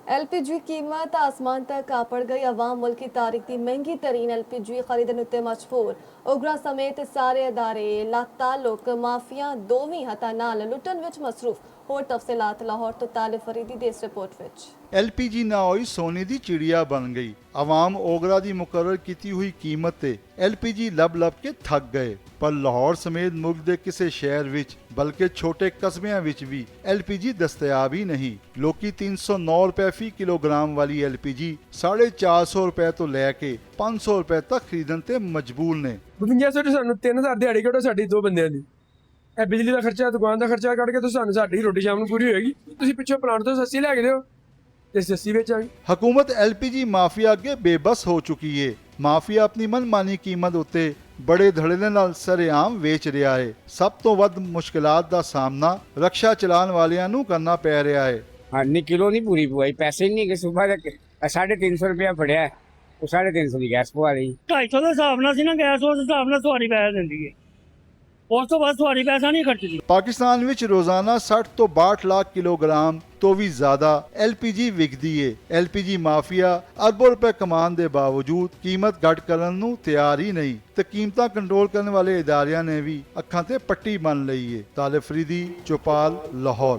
LPG कीमत आसमान तक आ पड़ गई। अवाम मुल्क की तारीख की महंगी तरीन LPG खरीदने उत्ते मजबूर। उगरा समेत सारे अदारे लातालुक माफिया दोवीं हथा नाल लुटन विच मसरूफ। होर तफसीलात लाहौर तो ताले फरीदी दे इस रिपोर्ट विच। LPG ना होई सोने दी चिड़िया बन गई। आवाम ओगरा दी मुकर्रर की हुई कीमत ते LPG लब लब के थक गए। पर लाहौर समेत मुल्क दे किसे शहर विच बल्कि छोटे कस्बियां विच भी LPG दस्तयाब ही नहीं। लोकी 309 रुपए फी किलोग्राम वाली LPG 450 रुपए तो लैके 500 रुपए तक खरीदन ते मजबूर ने। 5200 ਸਾਨੂੰ 3000 ਦਿਹਾੜੀ ਕੱਢੋ ਸਾਡੀ ਦੋ ਬੰਦਿਆਂ ਦੀ। ਇਹ ਬਿਜਲੀ ਦਾ ਖਰਚਾ ਦੁਕਾਨ ਦਾ ਖਰਚਾ ਕੱਢ ਕੇ ਤੁਸੀਂ ਸਾਨੂੰ ਸਾਡੀ ਰੋਟੀ ਸ਼ਾਮ ਨੂੰ ਪੂਰੀ ਹੋਏਗੀ। ਤੁਸੀਂ ਪਿੱਛੋਂ ਪਲਾਂਟ ਤੋਂ ਸਸਤੀ ਲੈ ਕੇ ਦਿਓ ਤੇ ਸਸਤੀ ਵੇਚਾਂਗੇ। हुकूमत LPG माफिया अगे बेबस हो चुकी है। माफिया अपनी मनमानी कीमत उत्ते बड़े धड़ल्ले नाल सरेआम वेच रहा है। सब तो वध मुश्किलात दा सामना रक्षा चलान वालियां नू करना पै रहा है। हाँ नहीं किलो नहीं पूरी पवाई, पैसे नहीं कि सुबह तक 350 रुपया फड़िया तो 350 की गैस पवा दी। 250 ਦੇ ਹਿਸਾਬ ਨਾਲ ਸੀ ਨਾ ਗੈਸ, ਉਸ ਹਿਸਾਬ ਨਾਲ ਸਵਾਰੀ ਪੈਸਾ ਦਿੰਦੀ ਹੈ, ਉਸ ਤੋਂ ਬਾਅਦ ਸਵਾਰੀ ਪੈਸਾ ਨਹੀਂ ਖਰਚਦੀ। पाकिस्तान विच रोजाना 60 तो 62 लाख किलोग्राम तो भी ज्यादा LPG विकदी है। LPG माफिया अरबों रुपए कमान दे बावजूद कीमत घट करन नू तैयार ही नहीं ते कीमतां कंट्रोल करने वाले इदारियां ने भी अखां ते पट्टी बन लई है। ताले फरीदी, चौपाल, लाहौर।